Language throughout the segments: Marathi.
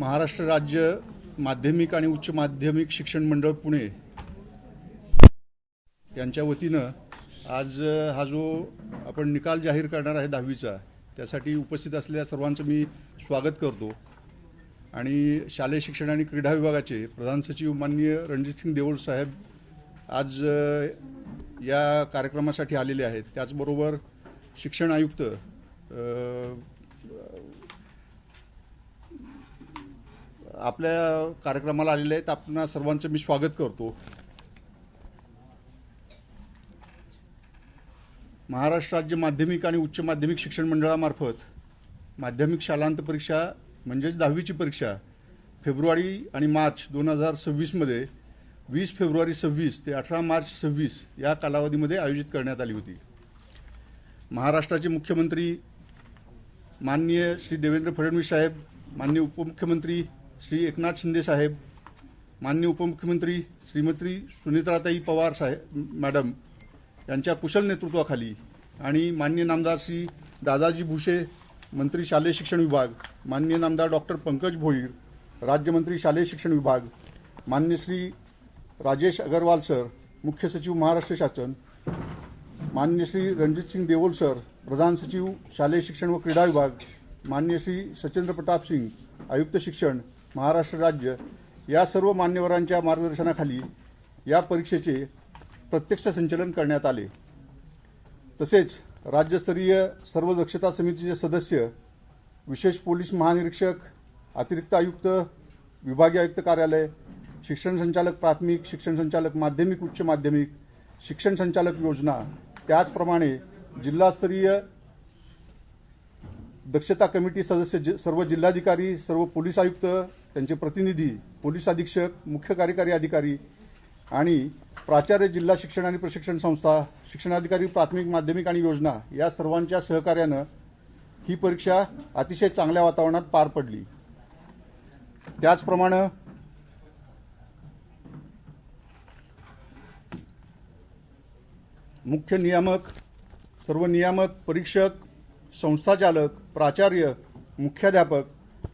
महाराष्ट्र राज्य माध्यमिक आणि उच्च माध्यमिक शिक्षण मंडळ पुणे यांच्या वतीनं आज हा जो आपण निकाल जाहीर करणार आहे 10वीचा त्यासाठी उपस्थित असलेल्या सर्वांचं मी स्वागत करतो। आणि शालेय शिक्षण आणि क्रीडा विभागाचे प्रधान सचिव माननीय रणजितसिंग देओल साहेब आज या कार्यक्रमासाठी आलेले आहेत। त्याचबरोबर शिक्षण आयुक्त आपल्या कार्यक्रमाला आलेले आहेत। आपणा सर्वांचं मी स्वागत करतो। महाराष्ट्र राज्य माध्यमिक आणि उच्च माध्यमिक शिक्षण मंडळामार्फत माध्यमिक शालांत परीक्षा म्हणजेच 10वीची परीक्षा फेब्रुवारी आणि मार्च 2026 मध्ये 20 फेब्रुवारी 26 ते 18 मार्च 26 या कालावधीमध्ये आयोजित करण्यात आली होती। महाराष्ट्राचे मुख्यमंत्री माननीय श्री देवेंद्र फडणवीस साहेब, माननीय उपमुख्यमंत्री श्री एकनाथ शिंदे साहेब, माननीय उपमुख्यमंत्री श्रीमती सुनेत्राताई पवार साहेब मॅडम यांच्या कुशल नेतृत्वाखाली आणि माननीय नामदार श्री दादाजी भुसे मंत्री शालेय शिक्षण विभाग, माननीय नामदार डॉक्टर पंकज भोईर राज्यमंत्री शालेय शिक्षण विभाग, माननीय श्री राजेश अग्रवाल सर मुख्य सचिव महाराष्ट्र शासन, माननीय श्री रणजितसिंग देओल सर प्रधान सचिव शालेय शिक्षण व क्रीडा विभाग, माननीय श्री सचेंद्र प्रताप सिंग आयुक्त शिक्षण महाराष्ट्र राज्य या सर्व मान्यवरांच्या मार्गदर्शनाखाली या परीक्षेचे प्रत्यक्ष संचलन करण्यात आले। तसेच राज्यस्तरीय सर्व दक्षता समितीचे सदस्य, विशेष पोलीस महानिरीक्षक, अतिरिक्त आयुक्त, विभागीय आयुक्त कार्यालय, शिक्षण संचालक प्राथमिक, शिक्षण संचालक माध्यमिक उच्च माध्यमिक, शिक्षण संचालक योजना, त्याचप्रमाणे जिल्हास्तरीय दक्षता कमिटी सदस्य, सर्व जिल्हाधिकारी, सर्व पोलीस आयुक्त, त्यांचे प्रतिनिधी, पोलीस अधीक्षक, मुख्य कार्यकारी अधिकारी आणि प्राचार्य जिल्हा शिक्षण आणि प्रशिक्षण संस्था, शिक्षणाधिकारी प्राथमिक माध्यमिक आणि योजना या सर्वांच्या सहकार्यानं ही परीक्षा अतिशय चांगल्या वातावरणात पार पडली। त्याचप्रमाणे मुख्य नियामक, सर्व नियामक, परीक्षक, संस्थाचालक, प्राचार्य, मुख्याध्यापक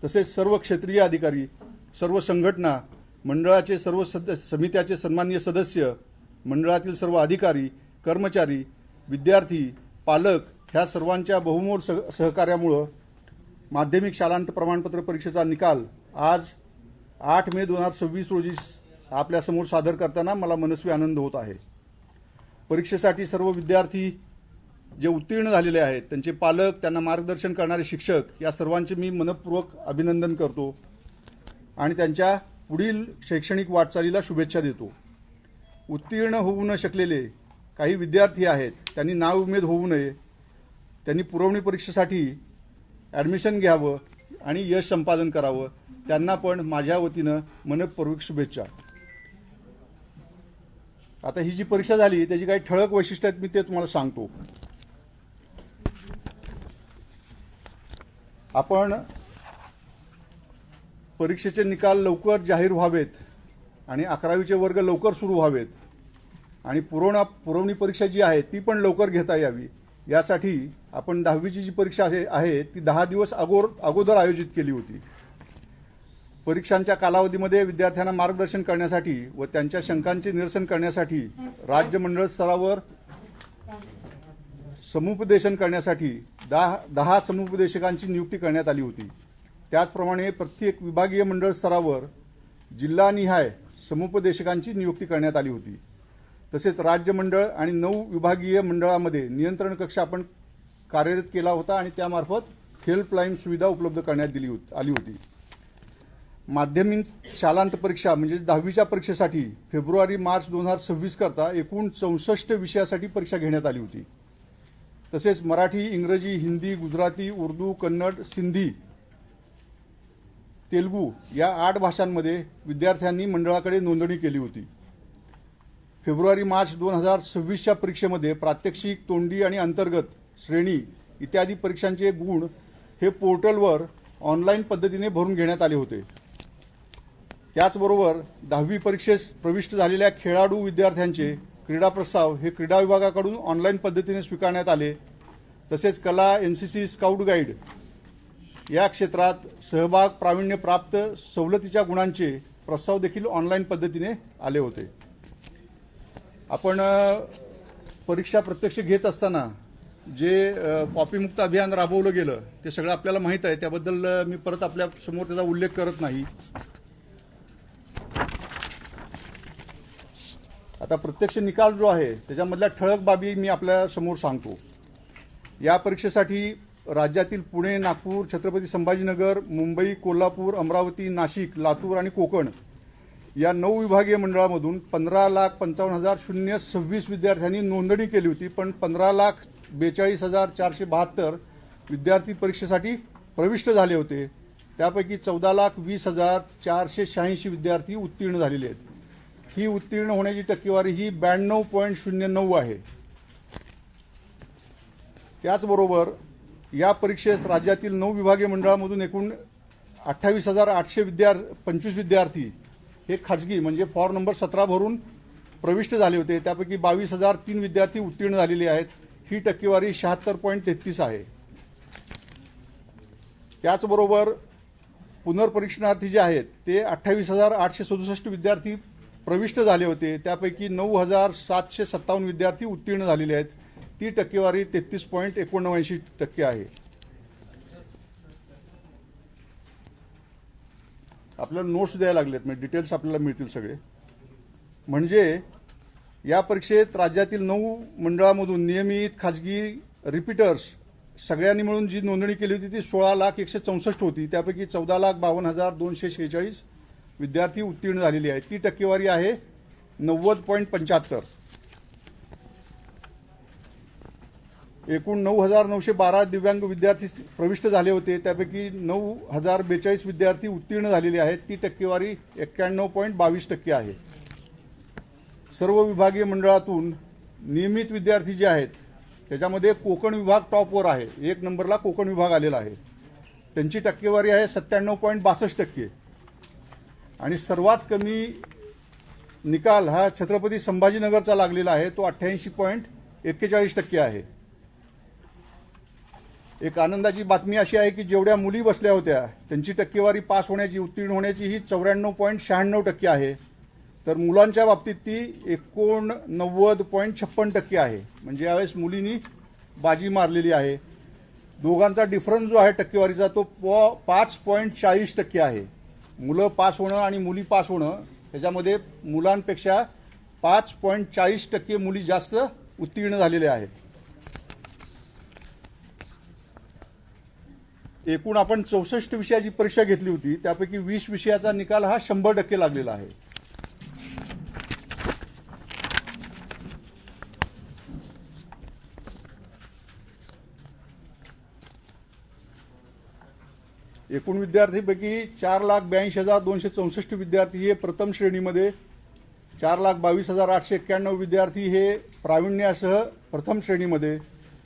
तसेच सर्व क्षेत्रीय अधिकारी, सर्व संघटना, मंडळाचे सर्व समित्याचे सन्माननीय सदस्य, मंडळातील सर्व अधिकारी, कर्मचारी, विद्यार्थी, पालक ह्या सर्वांच्या बहुमोल सहकार्यामुळे माध्यमिक शालांत प्रमाणपत्र परीक्षेचा निकाल आज 8 मे 2026 रोजी आपल्यासमोर सादर करताना मला मनस्वी आनंद होत आहे। परीक्षेसाठी सर्व विद्यार्थी जे उत्तीर्ण झालेले आहेत, त्यांचे पालक, त्यांना मार्गदर्शन करणारे शिक्षक या सर्वांचे मी मनपूर्वक अभिनंदन करतो आणि त्यांच्या पुढील शैक्षणिक वाटचालीला शुभेच्छा देतो। उत्तीर्ण होऊ न शकलेले काही विद्यार्थी आहेत, त्यांनी नाउमेद होऊ नये, त्यांनी पुरवणी परीक्षेसाठी ॲडमिशन घ्यावं आणि यश संपादन करावं, त्यांना पण माझ्या वतीनं मनपूर्वक शुभेच्छा। आता ही जी परीक्षा झाली त्याची काही ठळक वैशिष्ट्ये आहेत, मी ते तुम्हाला सांगतो। आपण परीक्षेचे निकाल लवकर जाहीर व्हावेत आणि 11वीचे वर्ग लवकर सुरू व्हावेत आणि पुरवणी परीक्षा जी आहे ती पण लवकर घेता यावी, यासाठी आपण 10वीची जी परीक्षा आहे ती 10 दिवस अगोदर आयोजित केली होती। परीक्षांच्या कालावधीमध्ये विद्यार्थ्यांना मार्गदर्शन करण्यासाठी व त्यांच्या शंकांचे निरसन करण्यासाठी राज्य मंडळ स्तरावर समुपदेशन करण्यासाठी 10 समुपदेशकांची नियुक्ती करण्यात आली होती। त्याचप्रमाणे प्रत्येक विभागीय मंडळ स्तरावर जिल्हानिहाय समुपदेशकांची नियुक्ती करण्यात आली होती। तसेच राज्य मंडळ आणि 9 विभागीय मंडळामध्ये नियंत्रण कक्ष आपण कार्यरत केला होता आणि त्यामार्फत हेल्पलाईन सुविधा उपलब्ध करण्यात आली होती। माध्यमिक शालांत परीक्षा म्हणजे 10वीच्या परीक्षेसाठी फेब्रुवारी मार्च 2026 करता एकूण 64 विषयासाठी परीक्षा घेण्यात आली होती। तसेच मराठी, इंग्रजी, हिंदी, गुजराती, उर्दू, कन्नड, सिंधी, तेलुगू या 8 भाषांमध्ये विद्यार्थ्यांनी मंडळाकडे नोंदणी केली होती। फेब्रुवारी मार्च 2026च्या परीक्षेमध्ये प्रात्यक्षिक, तोंडी आणि अंतर्गत श्रेणी इत्यादी परीक्षांचे गुण हे पोर्टलवर ऑनलाईन पद्धतीने भरून घेण्यात आले होते। त्याचबरोबर 10वी परीक्षेस प्रविष्ट झालेल्या खेळाडू विद्यार्थ्यांचे क्रीडा प्रस्ताव हे क्रीडा विभागाकडून ऑनलाईन पद्धतीने स्वीकारण्यात आले। तसेच कला, एनसीसी, स्काउट गाईड या क्षेत्रात सहभाग प्रावीण्य प्राप्त सवलतीच्या गुणांचे प्रस्ताव देखील ऑनलाईन पद्धतीने आले होते. आपण परीक्षा प्रत्यक्ष घेत असताना जे कॉपीमुक्त अभियान राबवलं गेलं ते सगळं आपल्याला माहीत आहे. त्याबद्दल मी परत आपल्या समोर त्याचा उल्लेख करत नाही. आता प्रत्यक्ष निकाल जो आहे त्याच्यामधल्या ठळक बाबी मी आपल्या समोर सांगतो. या परीक्षेसाठी राज्यातील पुणे, नागपूर, छत्रपती संभाजीनगर, मुंबई, कोल्हापूर, अमरावती, नाशिक, लातूर आणि कोकण या 9 विभागीय मंडळामधून 15,55,026 विद्यार्थ्यांनी नोंदणी केली होती. पण 15,42,472 विद्यार्थी परीक्षेसाठी प्रविष्ट झाले होते. त्यापैकी 14,20,486 विद्यार्थी उत्तीर्ण झालेले आहेत. ही उत्तीर्ण होण्याची टक्केवारी ही 92.09 आहे. त्याचबरोबर या परीक्षेत राज्यातील 9 विभागीय मंडळामधून एकूण 28,825 विद्यार्थी हे खाजगी म्हणजे फॉर्म नंबर 17 भरून प्रविष्ट झाले होते. त्यापैकी 22,003 विद्यार्थी उत्तीर्ण झालेले आहेत. ही टक्केवारी 76.33 आहे. त्याचबरोबर पुनर्परीक्षणार्थी जे आहेत ते 28,867 विद्यार्थी प्रविष्ट झाले होते. त्यापैकी 9,757 विद्यार्थी उत्तीर्ण झालेले आहेत. ती टक्केवारी 33.79% आहे. आपल्याला नोट्स द्यायला लागलेत म्हणजे डिटेल्स आपल्याला मिळतील सगळे. म्हणजे या परीक्षेत राज्यातील 9 मंडळामधून नियमित, खाजगी, रिपीटर्स सगळ्यांनी मिळून जी नोंदणी केली होती ती 16,164 होती. त्यापैकी 14,52,246 विद्यार्थी उत्तीर्ण झालेले आहेत. ती टक्केवारी आहे 90.75. एकूण 9,912 दिव्यांग विद्यार्थी प्रविष्ट झाले होते. त्यापैकी 9,042 विद्यार्थी उत्तीर्ण झालेले आहेत. ती टक्केवारी 91.22% आहे. सर्व विभागीय मंडळातून नियमित विद्यार्थी जे आहेत त्याच्यामध्ये कोकण विभाग टॉपवर आहे. 1 नंबरला कोकण विभाग आलेला आहे. त्यांची टक्केवारी आहे 97.62%. आणि सर्वात कमी निकाल हा छत्रपती संभाजीनगरचा लागलेला आहे. तो 88.41% आहे. एक आनंदाची बातमी अशी आहे की जेवढ्या मुली बसल्या होत्या त्यांची टक्केवारी पास होण्याची, उत्तीर्ण होण्याची ही 94.96% आहे. तर मुलांच्या बाबतीत ती 89.56% आहे. म्हणजे यावेळेस मुलींनी बाजी मारलेली आहे. दोघांचा डिफरन्स जो आहे टक्केवारीचा तो 5.40% आहे. मुलं पास होणं आणि मुली पास होणं त्याच्यामध्ये मुलांपेक्षा 5.40% मुली जास्त उत्तीर्ण झालेल्या आहेत. एकूण आपण 64 विषयाची परीक्षा घेतली होती. त्यापैकी 20 विषयाचा निकाल हा 100% लागलेला आहे. एकूण विद्यार्थीपैकी 4,82,264 विद्यार्थी हे प्रथम श्रेणीमध्ये, 4,22,891 विद्यार्थी हे प्रावीण्यासह प्रथम श्रेणीमध्ये,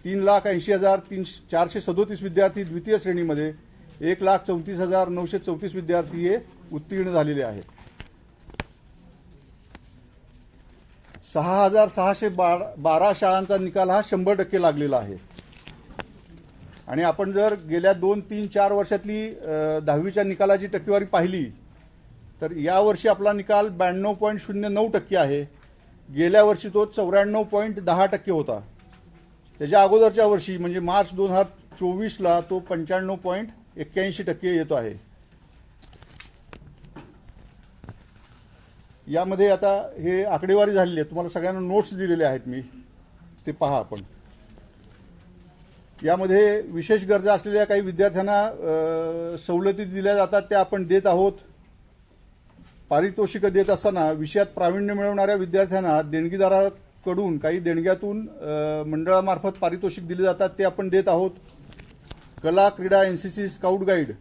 3,80,437 विद्यार्थी द्वितीय श्रेणीमध्ये, 1,34,934 विद्यार्थी हे उत्तीर्ण झालेले आहेत. 6,612 शाळांचा निकाल हा 100% लागलेला आहे. आणि आपण जर गेल्या 2, 3, 4 वर्षातली 10वीच्या निकालाची टक्केवारी पाहिली तर यावर्षी आपला निकाल 92.09% आहे. गेल्या वर्षी तो 94.10% होता. त्याच्या अगोदरच्या वर्षी म्हणजे मार्च 2024ला तो 95.81% येतो आहे. यामध्ये आता हे आकडेवारी झालेली आहे. तुम्हाला सगळ्यांना नोट्स दिलेले आहेत मी, ते पहा आपण. यामध्ये विशेष गरजा असलेल्या काही विद्यार्थ्यांना सवलती दिल्या जातात त्या आपण देत आहोत. पारितोषिकं देत असताना विषयात प्रावीण्य मिळवणाऱ्या विद्यार्थ्यांना देणगीदाराकडून काही देणग्यातून मंडळामार्फत पारितोषिक दिले जातात ते आपण देत आहोत. कला, क्रीडा, एनसीसी, स्काउट गाईड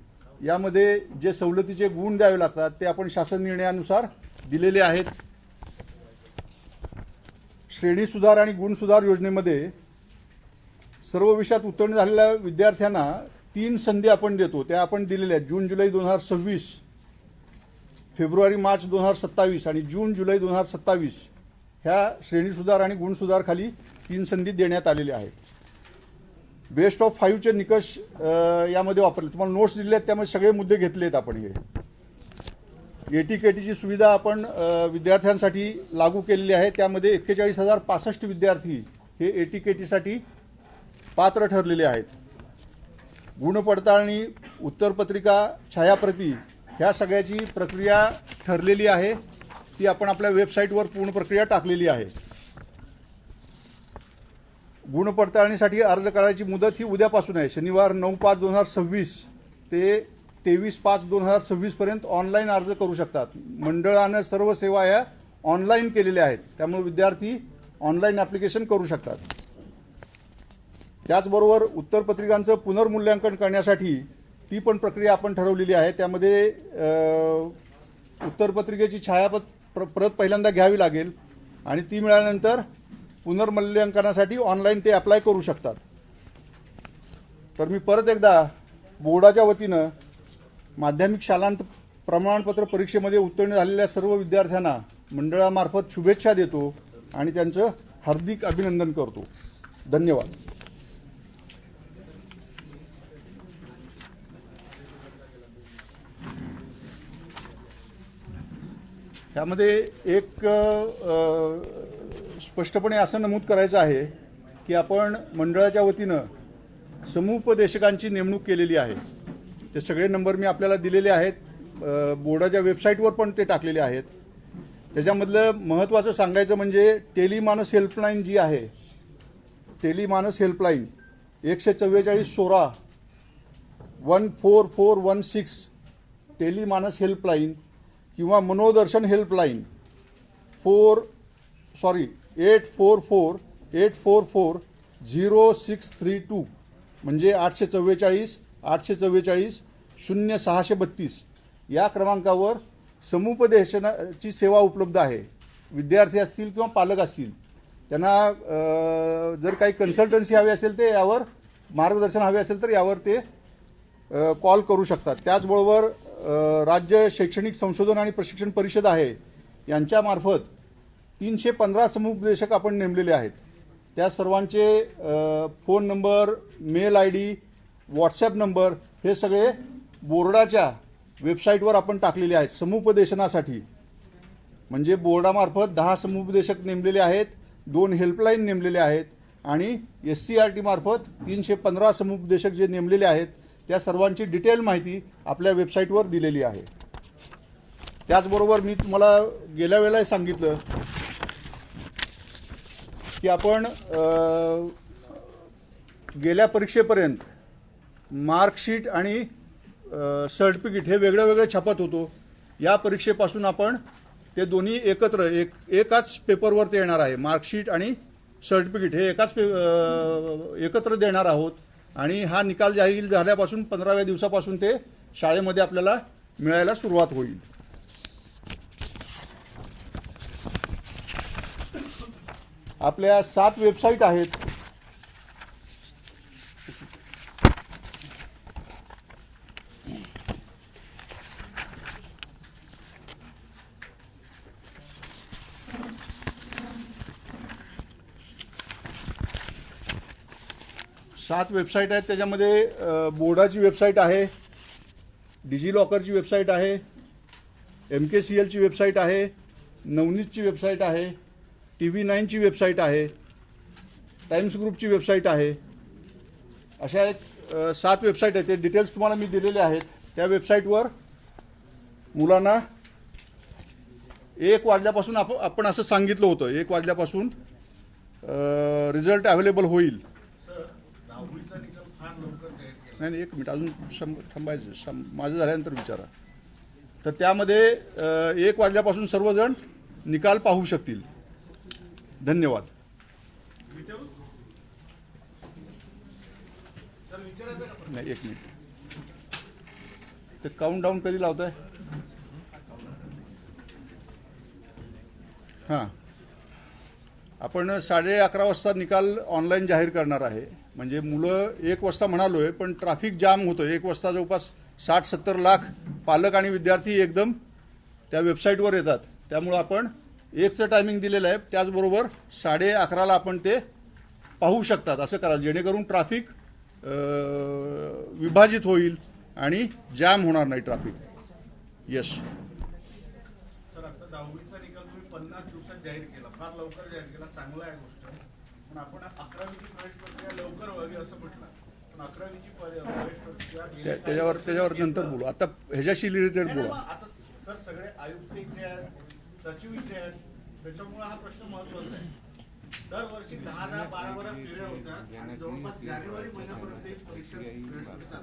यामध्ये जे सवलतीचे गुण द्यावे लागतात ते आपण शासन निर्णयानुसार दिलेले आहेत. श्रेणी सुधार आणि गुण सुधार योजनेमध्ये सर्व विषयात उत्तीर्ण झालेल्या विद्यार्थ्यांना 3 संधी आपण देतो. त्या आपण दिलेल्या आहेत. जून जुलै 2026, फेब्रुवारी मार्च 2027 आणि जून जुलै 2027 ह्या श्रेणी सुधार आणि गुण सुधार खाली 3 संधी देण्यात आलेल्या आहेत. बेस्ट ऑफ 5चे निकष यामध्ये वापरले. तुम्हाला नोट्स दिले आहेत, त्यामध्ये सगळे मुद्दे घेतले आहेत आपण. हे ATKTची सुविधा आपण विद्यार्थ्यांसाठी लागू केलेली आहे. त्यामध्ये 41,065 विद्यार्थी हे ATKTसाठी पात्र ठरलेले आहेत. गुणपडताळणी, उत्तरपत्रिका, छायाप्रती ह्या सगळ्याची प्रक्रिया ठरलेली आहे. ती आपण आपल्या वेबसाईटवर पूर्ण प्रक्रिया टाकलेली आहे. गुणपडताळणीसाठी अर्ज करायची मुदत ही उद्यापासून आहे. शनिवार 9/5/2026 ते 23/5/2026 पर्यंत ऑनलाईन अर्ज करू शकतात. मंडळानं सर्व सेवा या ऑनलाईन केलेल्या आहेत, त्यामुळे विद्यार्थी ऑनलाईन ॲप्लिकेशन करू शकतात. त्याचबरोबर उत्तरपत्रिकांचं पुनर्मूल्यांकन करण्यासाठी ती पण प्रक्रिया आपण ठरवलेली आहे. त्यामध्ये उत्तरपत्रिकेची प्रत पहिल्यांदा घ्यावी लागेल आणि ती मिळाल्यानंतर पुनर्मूल्यांकनासाठी ऑनलाईन ते अप्लाय करू शकतात. तर मी परत एकदा बोर्डाच्या वतीनं माध्यमिक शालांत प्रमाणपत्र परीक्षेमध्ये उत्तीर्ण झालेल्या सर्व विद्यार्थ्यांना मंडळामार्फत शुभेच्छा देतो आणि त्यांचं हार्दिक अभिनंदन करतो. धन्यवाद. त्यामध्ये एक स्पष्टपणे असं नमूद करायचं आहे की आपण मंडळाच्या वतीनं समुपदेशकांची नेमणूक केलेली आहे. ते सगळे नंबर मी आपल्याला दिलेले आहेत. बोर्डाच्या वेबसाईटवर पण ते टाकलेले आहेत. त्याच्यामधलं महत्त्वाचं सांगायचं म्हणजे टेलिमानस हेल्पलाईन जी आहे, टेलिमानस हेल्पलाईन 144 14416 टेलिमानस हेल्पलाईन किंवा मनोदर्शन हेल्पलाईन 844-844-0632 म्हणजे 844-844-0632 या क्रमांकावर समुपदेशनाची सेवा उपलब्ध आहे. विद्यार्थी असतील किंवा पालक असतील, त्यांना जर काही कन्सल्टन्सी हवी असेल ते यावर मार्गदर्शन हवे असेल तर यावर ते कॉल करू शकतात. त्याचबरोबर राज्य शैक्षणिक संशोधन आणि प्रशिक्षण परिषद आहे, यांच्यामार्फत 315 समुपदेशक आपण नेमलेले आहेत. त्या सर्वांचे phone number, mail ID, WhatsApp number हे सगळे बोर्डाच्या वेबसाईटवर आपण टाकलेले आहेत. समुपदेशनासाठी म्हणजे बोर्डामार्फत 10 समुपदेशक नेमलेले आहेत, 2 हेल्पलाईन नेमलेले आहेत आणि SCRT मार्फत 315 समुपदेशक जे नेमलेले आहेत त्या सर्वांची डिटेल माहिती आपल्या वेबसाईटवर दिलेली आहे. त्याचबरोबर मी तुम्हाला गेल्या वेळेला सांगितलं की आपण गेल्या परीक्षेपर्यंत मार्कशीट आणि सर्टिफिकेट हे वेगळं वेगळं छापत होतो. या परीक्षेपासून आपण ते दोन्ही एकत्र एकाच पेपरवर ते येणार आहे. मार्कशीट आणि सर्टिफिकेट हे एकत्र देणार आहोत आणि हा निकाल जाहीर झाल्यापासून 15व्या दिवसापासून ते शाळेमध्ये आपल्याला मिळायला सुरुवात होईल. आपल्या 7 वेबसाईट आहेत. त्याच्यामध्ये बोर्डाची वेबसाईट आहे, डिजिलॉकरची वेबसाईट आहे, MKCLची वेबसाईट आहे, नवनीतची वेबसाईट आहे, TV9ची वेबसाईट आहे, टाइम्स ग्रुपची वेबसाईट आहे. अशा एक 7 वेबसाईट आहेत. ते डिटेल्स तुम्हाला मी दिलेले आहेत. त्या वेबसाईटवर मुलांना 1 वाजल्यापासून आपण असं सांगितलं होतं 1 वाजल्यापासून रिझल्ट अवेलेबल होईल. नाही 1 मिनिट अजून थांबायचं, माझं झाल्यानंतर विचारा. तर त्यामध्ये 1 वाजल्यापासून सर्वजण निकाल पाहू शकतील. धन्यवाद. नाही 1 मिनिट, ते काउंट डाऊन कधी लावताय? हां, आपण 11:30 वाजता निकाल ऑनलाईन जाहीर करणार आहे. म्हणजे मुलं 1 वाजता म्हणालोय, पण ट्रॅफिक जाम होतं. 1 वाजता जवळपास 60-70 लाख पालक आणि विद्यार्थी एकदम त्या वेबसाईटवर येतात. त्यामुळं आपण 1चं टायमिंग दिलेलं आहे. त्याचबरोबर 11:30ला आपण ते पाहू शकतात. असं करा जेणेकरून ट्रॅफिक विभाजित होईल आणि जाम होणार नाही ट्रॅफिक. यस. सर, आता 10वीचा निकाल तुम्ही 50 दिवसात जाहीर केला, फार लवकर जाहीर केला, चांगला आहे गोष्ट. पण आपण 11वीची प्रवेश प्रक्रिया लवकर व्हावी असं म्हटलं, पण 11वीची प्रवेश प्रक्रिया त्याच्यावर नंतर बोलू. आता ह्याच्याशी रिलेटेड बोलू. आता सर सगळे आयुक्त इथे आहेत, सचिव इथे आहेत, त्याच्यामुळे हा प्रश्न महत्वाचा आहे. दरवर्षी 10-10, 12-12 फेऱ्या होतात आणि जवळपास जानेवारी महिन्यापर्यंत एक परीक्षा प्रवेश होतात.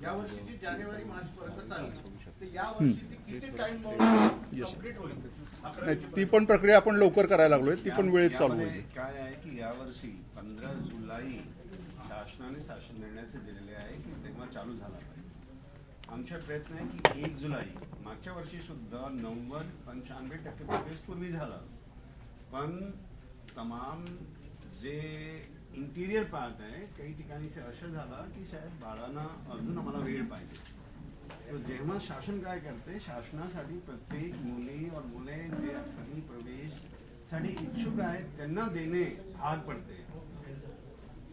या वर्षीची जानेवारी मार्च पर्यंत चालली, तर या वर्षी ती किती टाइम कंप्लीट होईल? नाही, ती पण प्रक्रिया आपण लवकर करायला लागलोय, ती पण वेळेत चालू होईल. काय आहे की यावर्षी 15 जुलै शासनाने शासन निर्णयाचे दिलेले आहे की तेव्हा चालू झाला पाहिजे. आमचा प्रयत्न आहे की 1 जुलै, मागच्या वर्षी सुद्धा 90-95% प्रवेश पूर्वी झाला, पण तमाम जे इंटिरियर पार्ट आहे काही ठिकाणी असं झालं की साहेब बाळांना अजून आम्हाला वेळ पाहिजे. तो जेव्हा शासन काय करते, शासनासाठी प्रत्येक मुली और मुले जे अठरावी प्रवेशसाठी इच्छुक आहेत त्यांना देणे भाग पडते.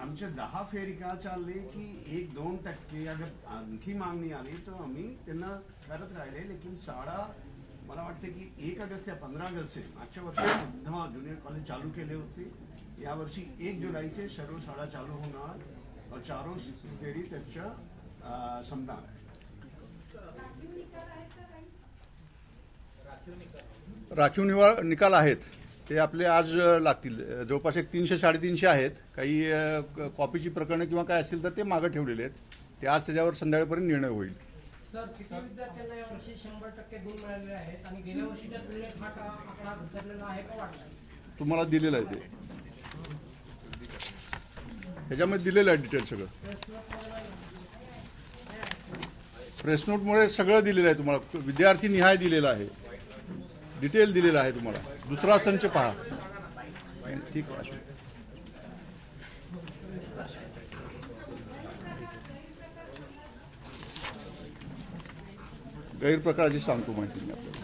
आमचे 10 फेरी का चालले की 1-2% अगर आणखी मागणी आली तर आम्ही त्यांना करत राहिले. लेकिन शाळा मला वाटते की 1 ऑगस्ट या 15 ऑगस्ट से मागच्या वर्षी सुद्धा ज्युनियर कॉलेज चालू केले होते. यावर्षी 1 जुलै से सर्व शाळा चालू होणार और चारों फेरी त्याच्या संपणार आहे. राखीव निकाल आहेत ते आपले आज लागतील. जवळपास एक 300-350 आहेत. काही कॉपीची प्रकरणं किंवा काय असतील तर ते मागं ठेवलेले आहेत. ते आज त्याच्यावर संध्याकाळपर्यंत निर्णय होईल. सर, किती विद्यार्थ्यांना यावर्षी 100% गुण मिळालेले आहेत आणि गेल्या वर्षीच्या तुलनेत हा आकडा घसरलेला आहे का वाढला? तुम्हाला दिलेलं आहे ते, ह्याच्यामध्ये दिलेलं आहे डिटेल सगळं. प्रेस नोटमुळे सगळं दिलेलं आहे तुम्हाला, विद्यार्थी निहाय दिलेलं आहे, डिटेल दिलेलं आहे तुम्हाला. दुसरा संच पहा. ठीक आहे. गैरप्रकाराची सांगतो माहिती मी आपल्याला.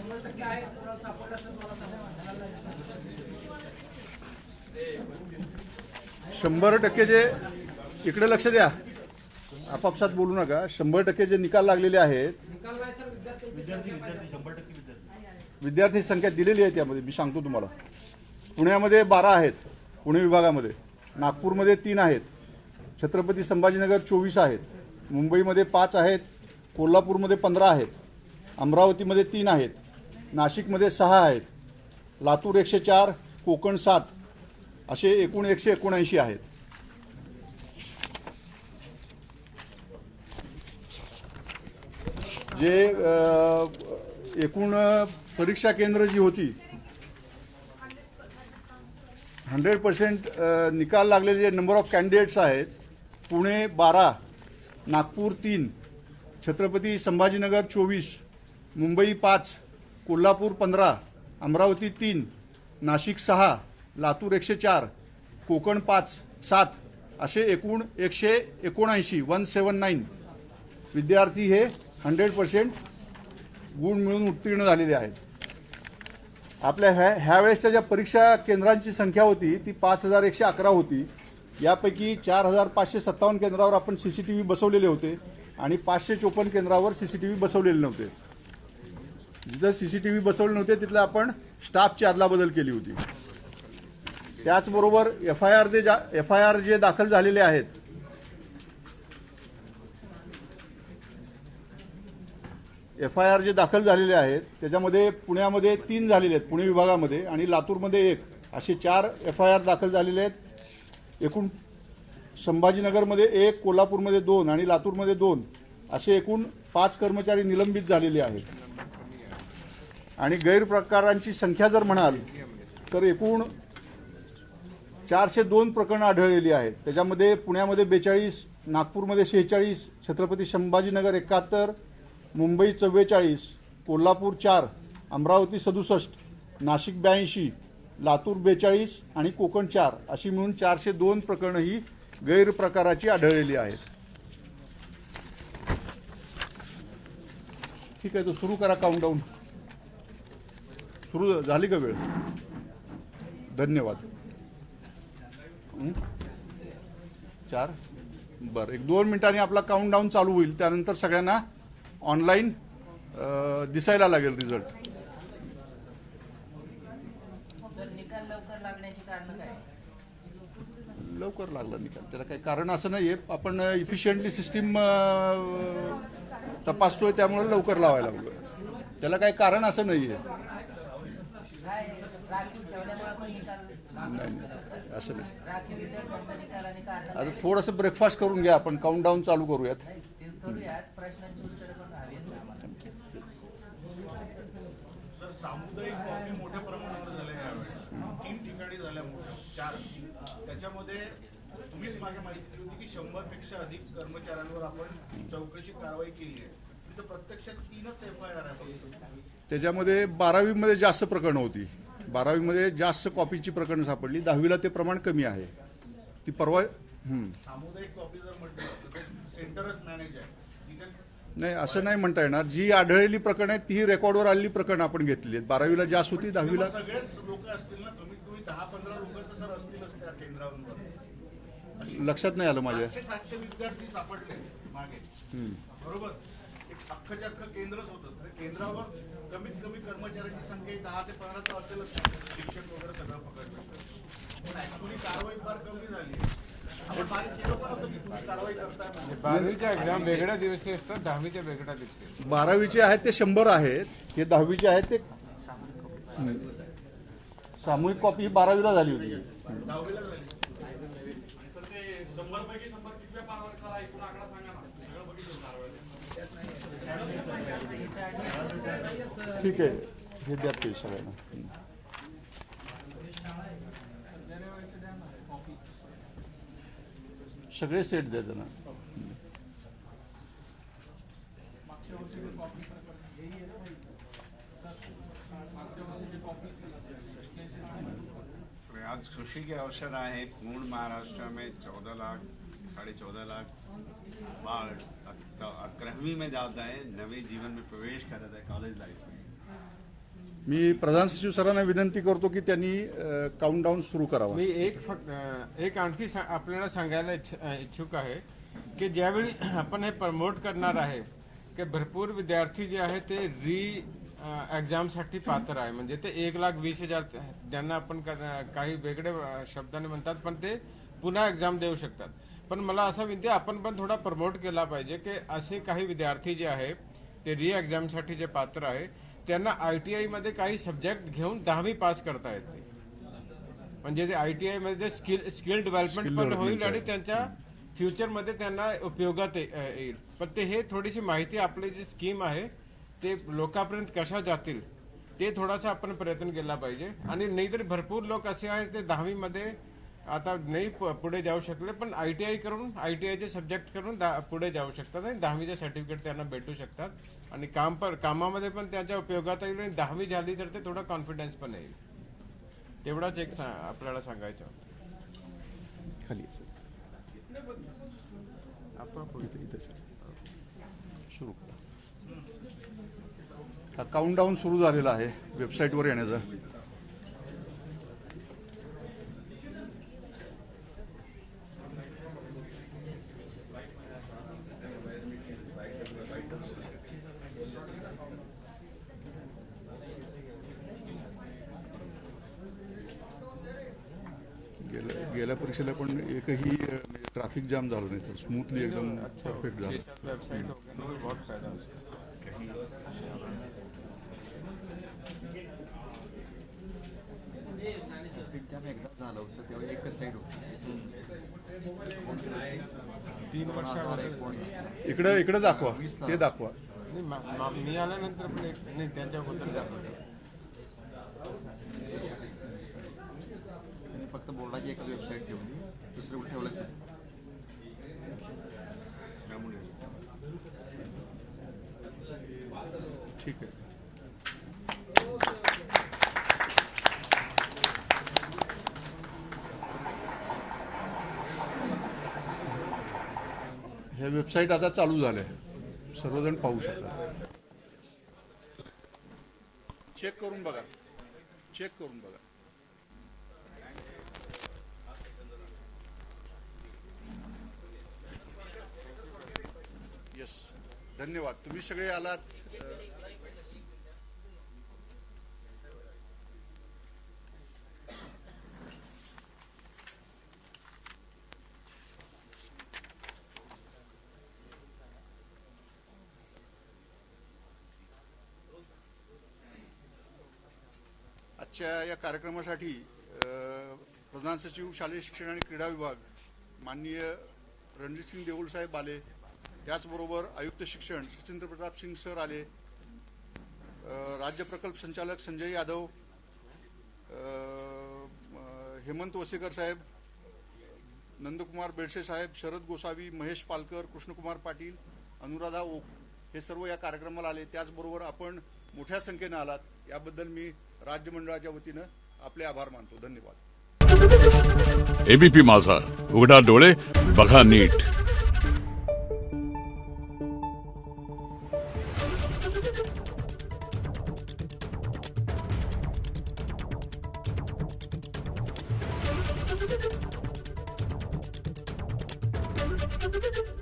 100% जे इकडे लक्ष द्या, आपापसात बोलू नका. 100% जे निकाल लागलेले आहेत, विद्यार्थी संख्या दिलेली आहे त्यामध्ये. मी सांगतो तुम्हाला. पुण्यामध्ये 12 आहेत, पुणे विभागामध्ये. नागपूरमध्ये 3 आहेत. छत्रपती संभाजीनगर 24 आहेत. मुंबईमध्ये 5 आहेत. कोल्हापूरमध्ये 15 आहेत. अमरावतीमध्ये 3 आहेत. नाशिकमध्ये 6 आहेत. लातूर 104, कोकण 7, असे एकूण 179 आहेत. जे एकूण परीक्षा केंद्र जी होती 100% निकाल लागलेले जे नंबर ऑफ कॅन्डिडेट्स आहेत, पुणे 12, नागपूर 3, छत्रपती संभाजीनगर 24, मुंबई 5, कोल्हापूर 15, अमरावती 3, नाशिक 6, लातूर 104, कोकण 5, 7 असे एकूण 179 विद्यार्थी हे 100% गुण मिळून उत्तीर्ण झालेले आहेत. आपल्या ह्या वेळेसच्या ज्या परीक्षा केंद्रांची संख्या होती ती 5111 होती. यापैकी 4557 केंद्रावर आपण CCTV बसवलेले होते आणि 554 केंद्रावर CCTV बसवलेले नव्हते. जिथं CCTV बसवले नव्हते तिथलं आपण स्टाफची अदलाबदल केली होती. त्याचबरोबर FIR जे दाखल झालेले आहेत, FIR जे दाखल झालेले आहेत त्याच्यामध्ये पुण्यामध्ये 3 झालेले आहेत, पुणे विभागामध्ये, आणि लातूरमध्ये 1, असे 4 FIR दाखल झालेले आहेत. एकूण संभाजीनगरमध्ये 1, कोल्हापूरमध्ये 2 आणि लातूरमध्ये 2 असे एकूण 5 कर्मचारी निलंबित झालेले आहेत. आणि गैरप्रकारांची संख्या जर म्हणाल तर एकूण 402 प्रकरणं आढळलेली आहेत. त्याच्यामध्ये पुण्यामध्ये 42, नागपूरमध्ये 46, छत्रपती संभाजीनगर 71, मुंबई 44, कोल्हापूर 4, अमरावती 67, नाशिक 82, लातूर 42 आणि कोकण 4 अशी मिळून 402 प्रकरणं ही गैरप्रकाराची आढळलेली आहेत. ठीक आहे, तो सुरू करा काउंटडाऊन. सुरू झाली का वेळ? धन्यवाद. 4 बरं, एक 2 मिनिटांनी आपला काउंटडाऊन चालू होईल, त्यानंतर सगळ्यांना ऑनलाईन दिसायला लागेल रिझल्ट. तर निकाल लवकर लागण्याची कारण काय? लवकर लागला निकाल, त्याला काही कारण असं नाही आहे. आपण इफिशियंटली सिस्टीम तपासतोय, त्यामुळे लवकर लावायला लागलो. त्याला काही कारण असं नाही आहे. काय राखीव ठेवल्यामुळे पण निकाल नाही, असं नाही. राखीव विद्यार्थ्यांचा निकाल आणि कारण आता थोडंसं ब्रेकफास्ट करून घ्या, आपण काउंटडाऊन चालू करूयात. ते करूयात. प्रश्नांची उत्तरं पण हवीत ना आम्हाला. सर, सामुदायिक कॉपी मोठ्या प्रमाणावर झाल्या यावेळेस 3 ठिकाणी झाल्या, 4. त्याच्यामध्ये तुम्हीच मागे माहिती दिली होती की 100 अधिक कर्मचाऱ्यांवर आपण चौकशी कारवाई केली आहे. तिथं प्रत्यक्षात 3च FIR आहे. त्याच्यामध्ये 12वीमध्ये जास्त प्रकरणं होती. 12वीमध्ये जास्त कॉपीची प्रकरणं सापडली. 10वीला ते प्रमाण कमी आहे. ती परवा सामुदायिक कॉपी जर म्हटलं तर सेंटरच मॅनेज आहे तिथे. नाही, असं नाही म्हणता येणार. जी आढळलेली प्रकरणं आहेत ती रेकॉर्डवर आलेली प्रकरणं आपण घेतली आहेत. 12वीला जास्त होती, 10वीला सगळेच लोक असतील ना, कमीत कमी 10-15 लोक तर सर असतीलच त्या केंद्रावर. लक्षात नाही आलं माझ्या. 700 विद्यार्थी सापडले मागे, बरोबर. एक अख्खच्या अख्खं केंद्रच होतं. तर केंद्रावर कमीत कमी कर्मचाऱ्यांची संख्या 10 ते 15 तर असेलच. शिक्षक वगैरे सगळं पकडलं, पण ऍक्च्युअली कारवाई फार कमी झाली. आपण मागे केलं पण होतं की तुम्ही कारवाई करताय. 12वीच्या एक्झाम वेगळ्या दिवशी असतात, 10वीच्या वेगळ्या दिवशी. 12वीचे आहेत ते 100 आहेत. हे 10वीचे आहेत ते सामूहिक कॉपी ही 12वीला झाली होती. 10वीला झाली. ठीक आहे, हे द्या ते सगळ्यांना. सगळे सेट द्या त्यांना. आज खुशी के अवसर आहे. पूर्ण महाराष्ट्र में 14 लाख 14.5 लाख बाळ 11वीं में जात आहे, नवे जीवन में प्रवेश करत आहे कॉलेज लाईफ में. मी प्रधान सचिव सरांना विनंती करतो की त्यांनी काउंटडाऊन सुरू करावा. मी एक आणखी आपल्याला सांगायला इच्छुक आहे की ज्यावेळी आपण हे प्रमोट करणार आहे की भरपूर विद्यार्थी जे आहे ते एक्झामसाठी पात्र आहे, म्हणजे ते 1,20,000 ज्यांना आपण काही वेगळे शब्दाने म्हणतात, पण ते पुन्हा एक्झाम देऊ शकतात. पण मला असा विनंती, आपण पण थोडा प्रमोट केला पाहिजे की असे काही विद्यार्थी जे आहे ते एक्झामसाठी जे पात्र आहे त्यांना ITI मध्ये काही सब्जेक्ट घेऊन 10वी पास करता येते. म्हणजे ते ITI मध्ये स्किल डेव्हलपमेंट पण होईल आणि त्यांच्या फ्युचरमध्ये त्यांना उपयोगात येईल. पण ते हे थोडीशी माहिती आपली जी स्कीम आहे ते लोकांपर्यंत कशा जातील ते थोडासा आपण प्रयत्न केला पाहिजे. आणि नाहीतरी भरपूर लोक असे आहेत ते 10वी मध्ये आता नाही पुढे जाऊ शकले, पण ITI करून ITIचे सब्जेक्ट करून पुढे जाऊ शकतात आणि 10वीचे सर्टिफिकेट त्यांना भेटू शकतात आणि कामामध्ये पण त्याच्या उपयोगात येईल आणि 10वी झाली तर ते थोडा कॉन्फिडन्स पण येईल. तेवढाच एक आपल्याला सांगायचं होतं. खाली सुरू करा. हा काउंटडाऊन सुरू झालेला आहे वेबसाईटवर येण्याचा. गेल्या परीक्षेला पण एकही ट्रॅफिक जाम झालं नाही सर. स्मूथली एकदम परफेक्ट झालं. वेबसाइट बहुत फायदा एकदा झालं होतं तेव्हा एकच साईड होती. 3 वर्षामध्ये इकडे दाखवा, ते दाखवा. मी आल्यानंतर पण नाही त्यांच्याबद्दल दाखवतो. फक्त बोर्डाची एकच वेबसाईट ठेवली, दुसरं कुठे ठेवलंच नाही. ठीक आहे. ह्या वेबसाईट आता चालू झाल्या, सर्वजण पाहू शकतात. चेक करून बघा, चेक करून बघा. धन्यवाद. तुम्ही सगळे आलात. आजच्या या कार्यक्रमासाठी प्रधान सचिव शालेय शिक्षण आणि क्रीडा विभाग माननीय रणजितसिंग देऊळ साहेब आले. त्याचबरोबर आयुक्त शिक्षण सचिंद्र प्रताप सिंग सर आले. राज्य प्रकल्प संचालक संजय यादव, हेमंत वसेकर साहेब, नंदकुमार बेडसे साहेब, शरद गोसावी, महेश पालकर, कृष्णकुमार पाटील, अनुराधा ओक हे सर्व या कार्यक्रमाला आले. त्याचबरोबर आपण मोठ्या संख्येने आलात याबद्दल मी राज्य मंडळाच्या वतीनं आपले आभार मानतो. धन्यवाद. एबीपी माझा, उघडा डोळे बघा नीट. Thank you.